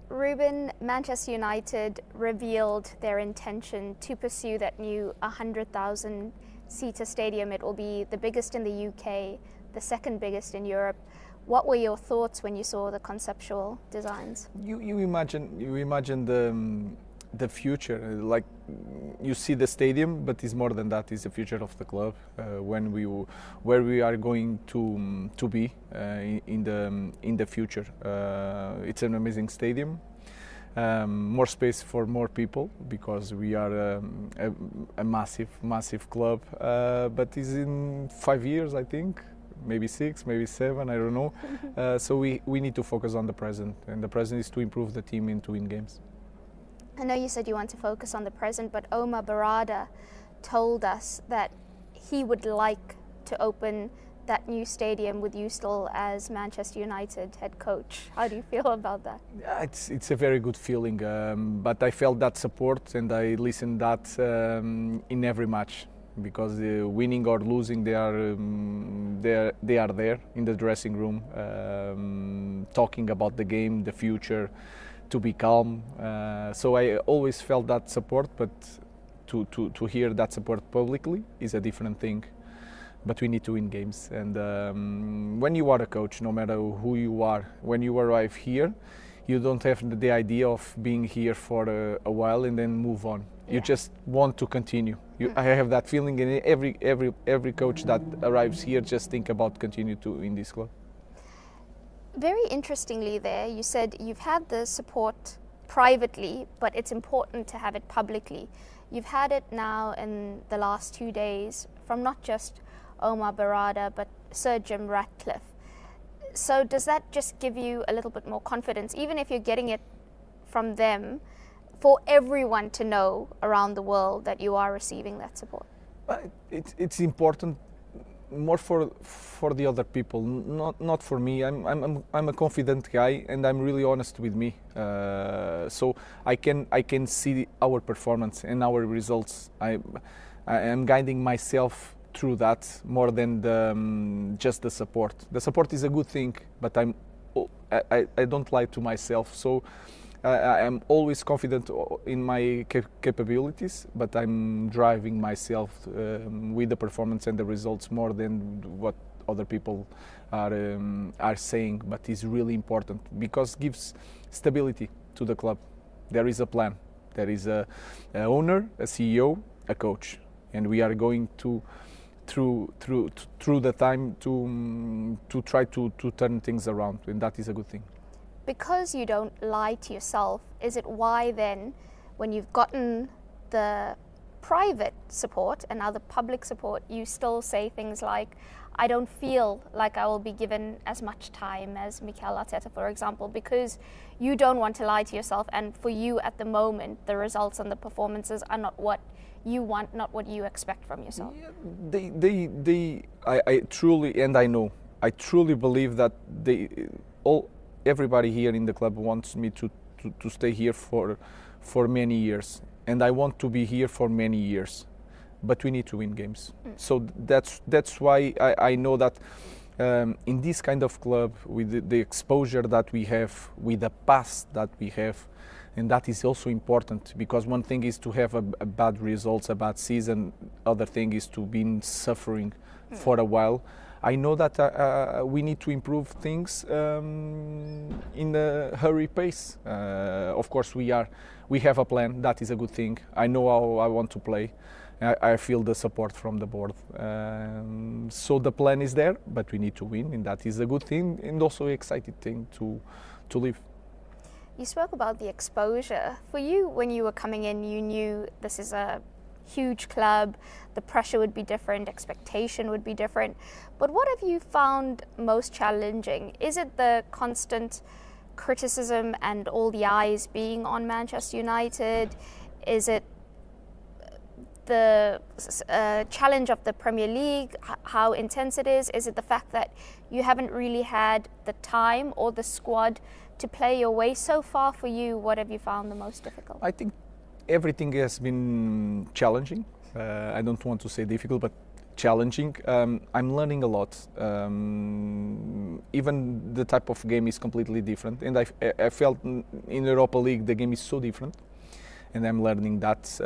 Ruben, Manchester United revealed their intention to pursue that new 100,000-seater stadium. It will be the biggest in the UK, the second biggest in Europe. What were your thoughts when you saw the conceptual designs? You imagine the future, like you see the stadium, but it's more than that. It's the future of the club, where we are going to be in the future. It's an amazing stadium, more space for more people because we are a massive club. But it's in 5 years, I think. Maybe 6, maybe 7, I don't know. So we need to focus on the present, and the present is to improve the team and to win games. I know you said you want to focus on the present, but Omar Barada told us that he would like to open that new stadium with you still as Manchester United head coach. How do you feel about that? Yeah, it's a very good feeling, but I felt that support and I listened that in every match. Because winning or losing, they are there in the dressing room, talking about the game, the future, to be calm. So I always felt that support, but to hear that support publicly is a different thing. But we need to win games, and when you are a coach, no matter who you are, when you arrive here, you don't have the idea of being here for a while and then move on. You just want to continue. I have that feeling, and every coach that arrives here just think about continue to in this club. Very interestingly there, you said you've had the support privately, but it's important to have it publicly. You've had it now in the last 2 days from not just Omar Barada, but Sir Jim Ratcliffe. So does that just give you a little bit more confidence, even if you're getting it from them, for everyone to know around the world that you are receiving that support? It's important more for the other people, not for me. I'm a confident guy, and I'm really honest with me. So I can see our performance and our results. I am guiding myself through that more than just the support. The support is a good thing, but I don't lie to myself. So I'm always confident in my capabilities, but I'm driving myself with the performance and the results more than what other people are saying. But it's really important because it gives stability to the club. There is a plan. There is a owner, a CEO, a coach, and we are going through the time to try to turn things around, and that is a good thing. Because you don't lie to yourself, is it why then, when you've gotten the private support and now the public support, you still say things like, I don't feel like I will be given as much time as Mikel Arteta, for example, because you don't want to lie to yourself, and for you at the moment, the results and the performances are not what you want, not what you expect from yourself? Yeah, I truly, and I truly believe that everybody here in the club wants me to stay here for many years, and I want to be here for many years, but we need to win games. So that's why I know that in this kind of club, with the exposure that we have, with the past that we have, and that is also important, because one thing is to have a bad results, a bad season, other thing is to be suffering for a while. I know that we need to improve things in a hurry pace. Of course, we have a plan. That is a good thing. I know how I want to play. I feel the support from the board. So the plan is there, but we need to win, and that is a good thing, and also an exciting thing to live. You spoke about the exposure. For you, when you were coming in, you knew this is a huge club, the pressure would be different, expectation would be different. But what have you found most challenging? Is it the constant criticism and all the eyes being on Manchester United? Is it the challenge of the Premier League, how intense it is? Is it the fact that you haven't really had the time or the squad to play your way? So far for you, what have you found the most difficult? I think everything has been challenging. I don't want to say difficult, but challenging. I'm learning a lot. Even the type of game is completely different, and I felt in Europa League the game is so different, and I'm learning that.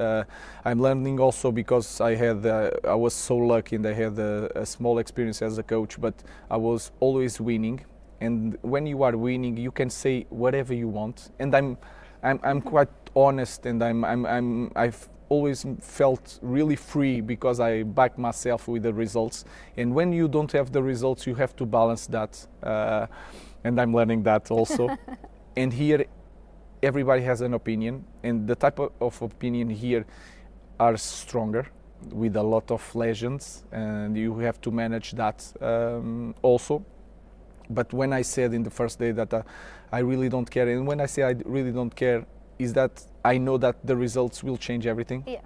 I'm learning also because I was so lucky and I had a small experience as a coach, but I was always winning. And when you are winning, you can say whatever you want. And I'm quite honest, and I've always felt really free because I back myself with the results. And when you don't have the results, you have to balance that. And I'm learning that also. And here, everybody has an opinion, and the type of opinion here are stronger, with a lot of legends, and you have to manage that also. But when I said in the first day that I really don't care, and when I say I really don't care, is that I know that the results will change everything. Yeah.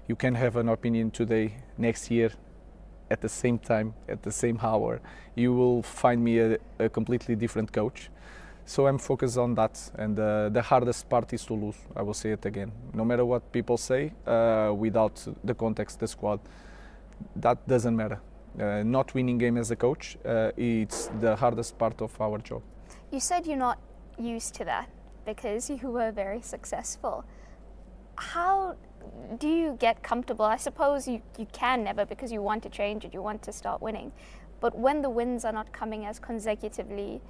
You can have an opinion today, next year, at the same time, at the same hour, you will find me a completely different coach. So I'm focused on that, and the hardest part is to lose. I will say it again. No matter what people say, without the context, the squad, that doesn't matter. Not winning game as a coach, it's the hardest part of our job. You said you're not used to that because you were very successful. How do you get comfortable? I suppose you can never, because you want to change it, you want to start winning. But when the wins are not coming as consecutively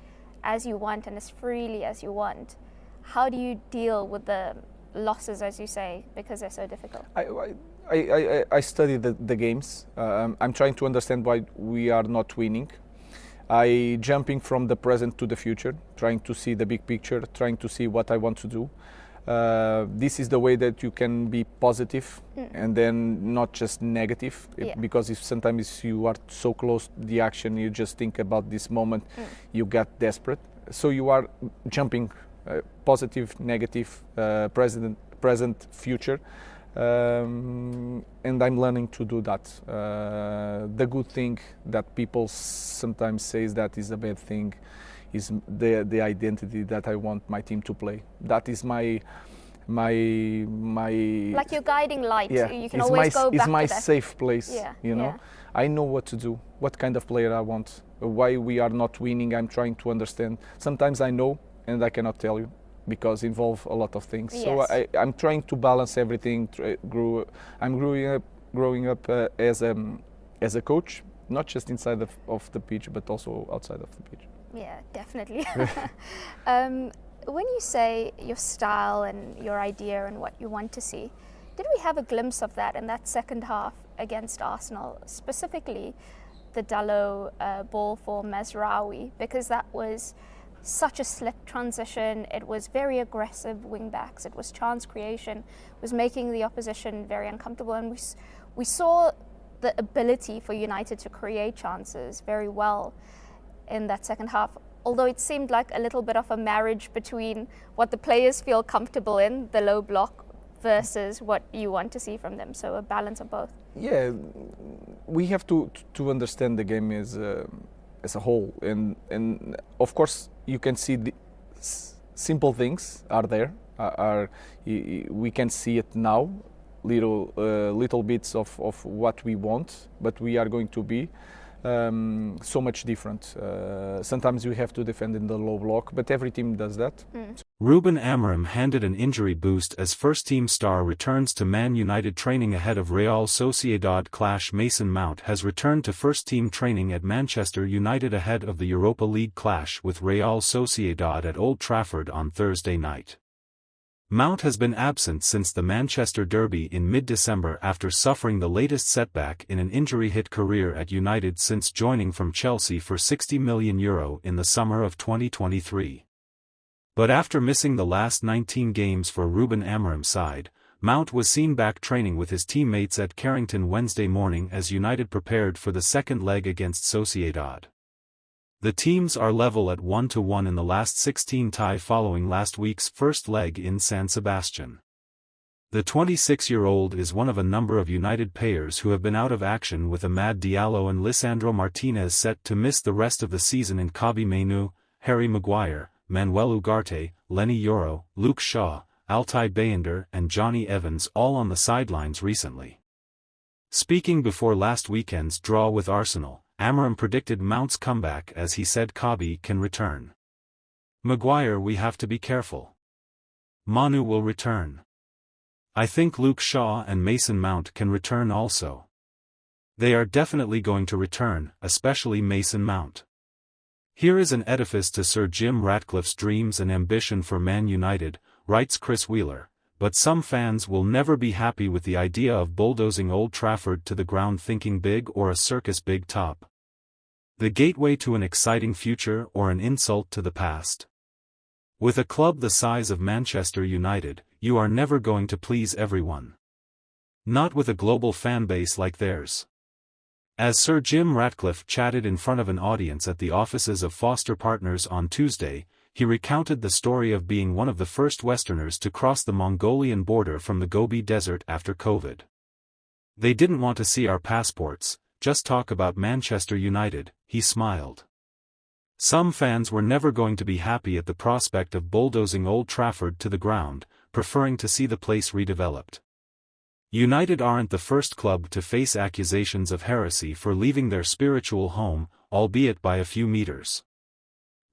as you want and as freely as you want, how do you deal with the losses, as you say, because they're so difficult? I study the games. I'm trying to understand why we are not winning. I jumping from the present to the future, trying to see the big picture, trying to see what I want to do. This is the way that you can be positive and then not just negative, because if sometimes you are so close to the action, you just think about this moment, you get desperate. So you are jumping positive, negative, present, future. And I'm learning to do that. The good thing that people sometimes say is that is a bad thing is the identity that I want my team to play. That is my like your guiding light. Yeah, you can always go back it's my to that. safe place. You know, I know what to do, what kind of player I want, why we are not winning. I'm trying to understand. Sometimes I know and I cannot tell you, because involve a lot of things. Yes. So I'm trying to balance everything. I'm growing up as a coach, not just inside of the pitch, but also outside of the pitch. Yeah, definitely. When you say your style and your idea and what you want to see, did we have a glimpse of that in that second half against Arsenal, specifically the Dalot ball for Mazraoui, because that was such a slick transition. It was very aggressive wing backs. It was chance creation. It was making the opposition very uncomfortable. And we saw the ability for United to create chances very well in that second half. Although it seemed like a little bit of a marriage between what the players feel comfortable in, the low block, versus what you want to see from them. So a balance of both. Yeah, we have to understand the game as a whole, and of course you can see the simple things are there. We can see it now, little bits of what we want, but we are going to be so much different. Sometimes we have to defend in the low block, but every team does that. Ruben Amorim handed an injury boost as first-team star returns to Man United training ahead of Real Sociedad clash. Mason Mount has returned to first-team training at Manchester United ahead of the Europa League clash with Real Sociedad at Old Trafford on Thursday night. Mount has been absent since the Manchester derby in mid-December after suffering the latest setback in an injury-hit career at United since joining from Chelsea for €60 million in the summer of 2023. But after missing the last 19 games for Ruben Amorim's side, Mount was seen back training with his teammates at Carrington Wednesday morning as United prepared for the second leg against Sociedad. The teams are level at 1-1 in the last 16 tie following last week's first leg in San Sebastian. The 26-year-old is one of a number of United players who have been out of action, with Amad Diallo and Lisandro Martinez set to miss the rest of the season in Kobbie Mainoo, Harry Maguire, Manuel Ugarte, Lenny Yoro, Luke Shaw, Altay Bayender and Johnny Evans all on the sidelines recently. Speaking before last weekend's draw with Arsenal, Amorim predicted Mount's comeback as he said Kobe can return. Maguire, we have to be careful. Manu will return. I think Luke Shaw and Mason Mount can return also. They are definitely going to return, especially Mason Mount. Here is an edifice to Sir Jim Ratcliffe's dreams and ambition for Man United, writes Chris Wheeler, but some fans will never be happy with the idea of bulldozing Old Trafford to the ground thinking big or a circus big top. The gateway to an exciting future or an insult to the past. With a club the size of Manchester United, you are never going to please everyone. Not with a global fanbase like theirs. As Sir Jim Ratcliffe chatted in front of an audience at the offices of Foster Partners on Tuesday, he recounted the story of being one of the first Westerners to cross the Mongolian border from the Gobi Desert after COVID. They didn't want to see our passports, just talk about Manchester United, he smiled. Some fans were never going to be happy at the prospect of bulldozing Old Trafford to the ground, preferring to see the place redeveloped. United aren't the first club to face accusations of heresy for leaving their spiritual home, albeit by a few meters.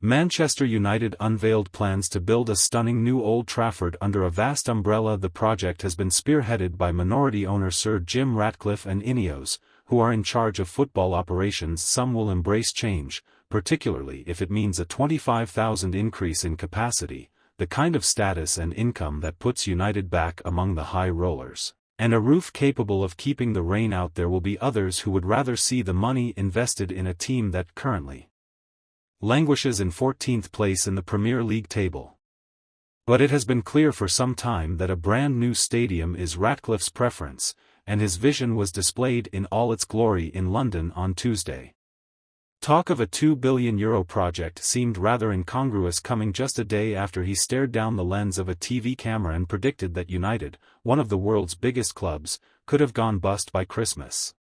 Manchester United unveiled plans to build a stunning new Old Trafford under a vast umbrella. The project has been spearheaded by minority owner Sir Jim Ratcliffe and Ineos, who are in charge of football operations. Some will embrace change, particularly if it means a 25,000 increase in capacity, the kind of status and income that puts United back among the high rollers, and a roof capable of keeping the rain out. There will be others who would rather see the money invested in a team that currently languishes in 14th place in the Premier League table. But it has been clear for some time that a brand new stadium is Ratcliffe's preference, and his vision was displayed in all its glory in London on Tuesday. Talk of a €2 billion project seemed rather incongruous, coming just a day after he stared down the lens of a TV camera and predicted that United, one of the world's biggest clubs, could have gone bust by Christmas.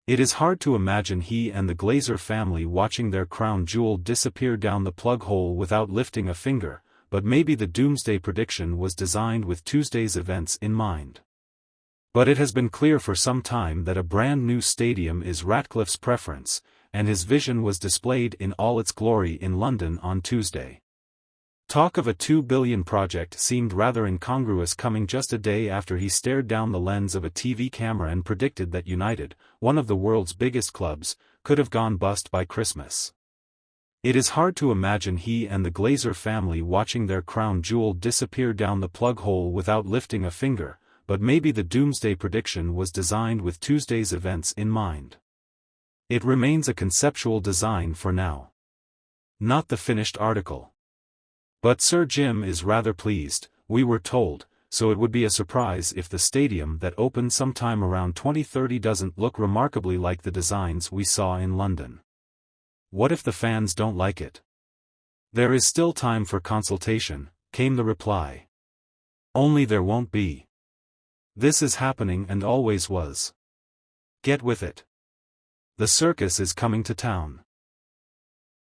It is hard to imagine he and the Glazer family watching their crown jewel disappear down the plug hole without lifting a finger, but maybe the doomsday prediction was designed with Tuesday's events in mind. But it has been clear for some time that a brand new stadium is Ratcliffe's preference, and his vision was displayed in all its glory in London on Tuesday. Talk of a €2 billion project seemed rather incongruous, coming just a day after he stared down the lens of a TV camera and predicted that United, one of the world's biggest clubs, could have gone bust by Christmas. It is hard to imagine he and the Glazer family watching their crown jewel disappear down the plug hole without lifting a finger, but maybe the doomsday prediction was designed with Tuesday's events in mind. It remains a conceptual design for now. Not the finished article. But Sir Jim is rather pleased, we were told, so it would be a surprise if the stadium that opened sometime around 2030 doesn't look remarkably like the designs we saw in London. What if the fans don't like it? There is still time for consultation, came the reply. Only there won't be. This is happening and always was. Get with it. The circus is coming to town.